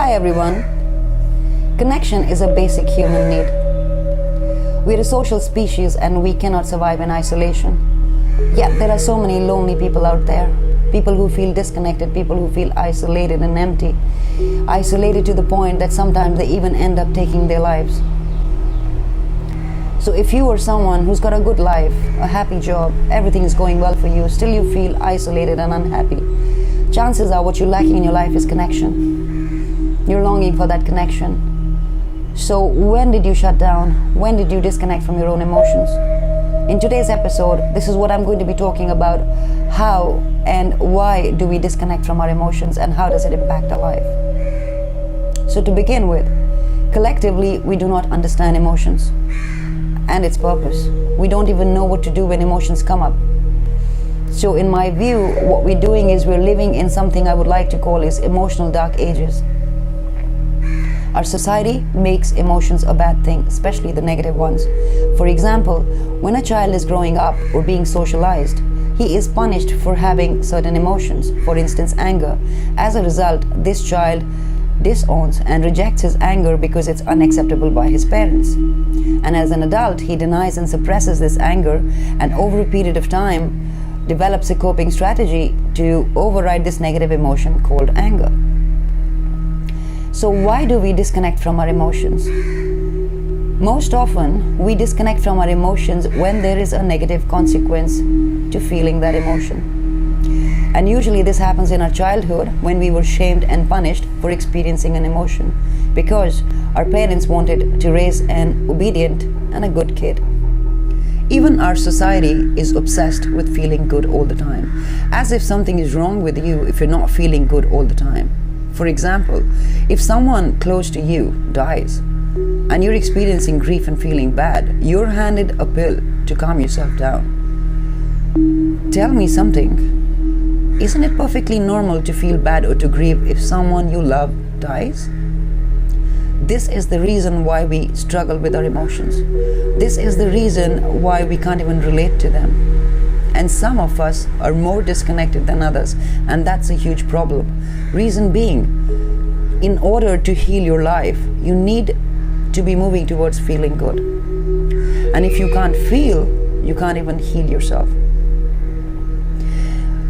Hi everyone. Connection is a basic human need. We're a social species and we cannot survive in isolation. Yet there are so many lonely people out there. People who feel disconnected, people who feel isolated and empty. Isolated to the point that sometimes they even end up taking their lives. So if you are someone who's got a good life, a happy job, everything is going well for you, still you feel isolated and unhappy, chances are what you're lacking in your life is connection. You're longing for that connection. So when did you shut down? When did you disconnect from your own emotions? In today's episode, this is what I'm going to be talking about. How and why do we disconnect from our emotions and how does it impact our life? So to begin with, collectively, we do not understand emotions and its purpose. We don't even know what to do when emotions come up. So in my view, what we're doing is we're living in something I would like to call is emotional dark ages. Our society makes emotions a bad thing, especially the negative ones. For example, when a child is growing up or being socialized, he is punished for having certain emotions, for instance, anger. As a result, this child disowns and rejects his anger because it's unacceptable by his parents. And as an adult, he denies and suppresses this anger and over a period of time develops a coping strategy to override this negative emotion called anger. So why do we disconnect from our emotions? Most often, we disconnect from our emotions when there is a negative consequence to feeling that emotion. And usually this happens in our childhood when we were shamed and punished for experiencing an emotion because our parents wanted to raise an obedient and a good kid. Even our society is obsessed with feeling good all the time, as if something is wrong with you if you're not feeling good all the time. For example, if someone close to you dies and you're experiencing grief and feeling bad, you're handed a pill to calm yourself down. Tell me something. Isn't it perfectly normal to feel bad or to grieve if someone you love dies? This is the reason why we struggle with our emotions. This is the reason why we can't even relate to them. And some of us are more disconnected than others, and that's a huge problem. Reason being, in order to heal your life, you need to be moving towards feeling good. And if you can't feel, you can't even heal yourself.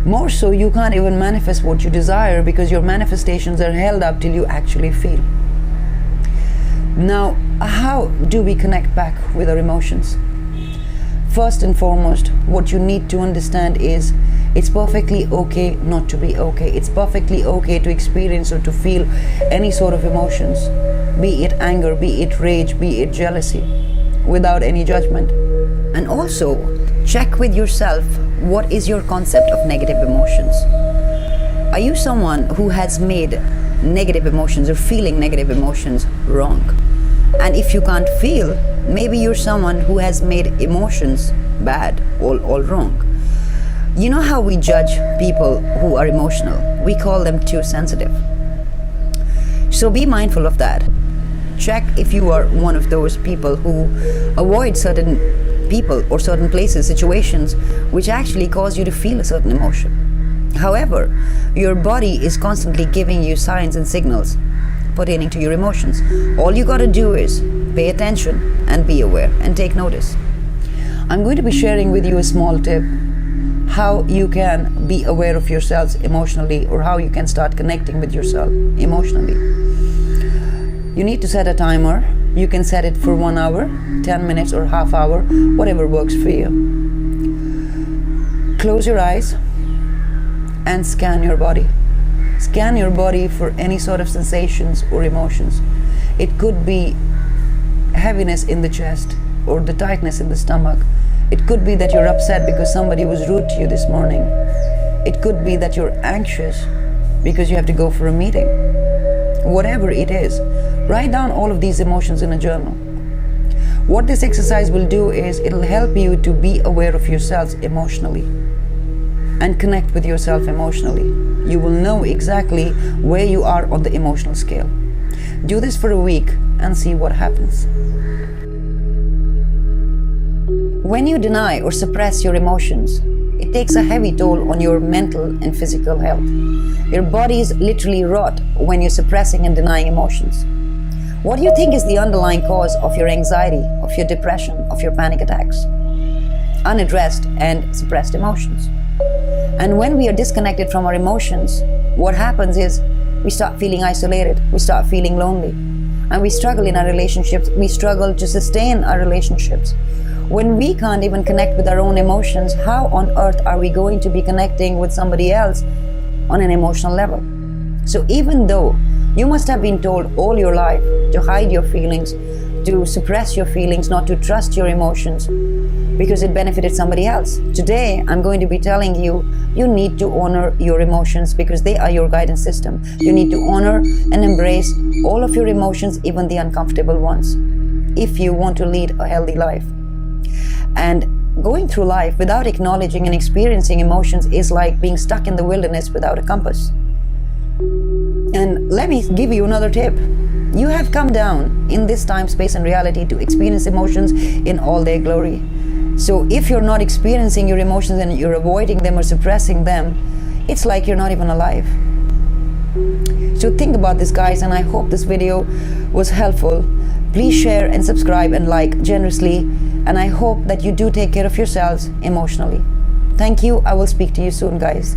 More so, you can't even manifest what you desire because your manifestations are held up till you actually feel. Now, how do we connect back with our emotions? First and foremost, what you need to understand is it's perfectly okay not to be okay. It's perfectly okay to experience or to feel any sort of emotions, be it anger, be it rage, be it jealousy, without any judgment. And also, check with yourself, what is your concept of negative emotions? Are you someone who has made negative emotions or feeling negative emotions wrong? And if you can't feel, maybe you're someone who has made emotions bad, all wrong. You know how we judge people who are emotional? We call them too sensitive. So be mindful of that. Check if you are one of those people who avoid certain people or certain places, situations, which actually cause you to feel a certain emotion. However, your body is constantly giving you signs and signals pertaining to your emotions. All you gotta do is pay attention and be aware and take notice. I'm going to be sharing with you a small tip how you can be aware of yourselves emotionally or how you can start connecting with yourself emotionally. You need to set a timer. You can set it for 1 hour, 10 minutes or half hour, whatever works for you. Close your eyes and scan your body. Scan your body for any sort of sensations or emotions. It could be heaviness in the chest or the tightness in the stomach. It could be that you're upset because somebody was rude to you this morning. It could be that you're anxious because you have to go for a meeting. Whatever it is, write down all of these emotions in a journal. What this exercise will do is it'll help you to be aware of yourselves emotionally and connect with yourself emotionally. You will know exactly where you are on the emotional scale. Do this for a week and see what happens. When you deny or suppress your emotions, it takes a heavy toll on your mental and physical health. Your body is literally rot when you're suppressing and denying emotions. What do you think is the underlying cause of your anxiety, of your depression, of your panic attacks? Unaddressed and suppressed emotions. And when we are disconnected from our emotions, what happens is we start feeling isolated, we start feeling lonely, and we struggle in our relationships, we struggle to sustain our relationships. When we can't even connect with our own emotions, how on earth are we going to be connecting with somebody else on an emotional level? So even though you must have been told all your life to hide your feelings, to suppress your feelings, not to trust your emotions, because it benefited somebody else. Today, I'm going to be telling you, you need to honor your emotions because they are your guidance system. You need to honor and embrace all of your emotions, even the uncomfortable ones, if you want to lead a healthy life. And going through life without acknowledging and experiencing emotions is like being stuck in the wilderness without a compass. And let me give you another tip. You have come down in this time, space, and reality to experience emotions in all their glory. So if you're not experiencing your emotions and you're avoiding them or suppressing them, it's like you're not even alive. So think about this, guys, and I hope this video was helpful. Please share and subscribe and like generously, and I hope that you do take care of yourselves emotionally. Thank you. I will speak to you soon, guys.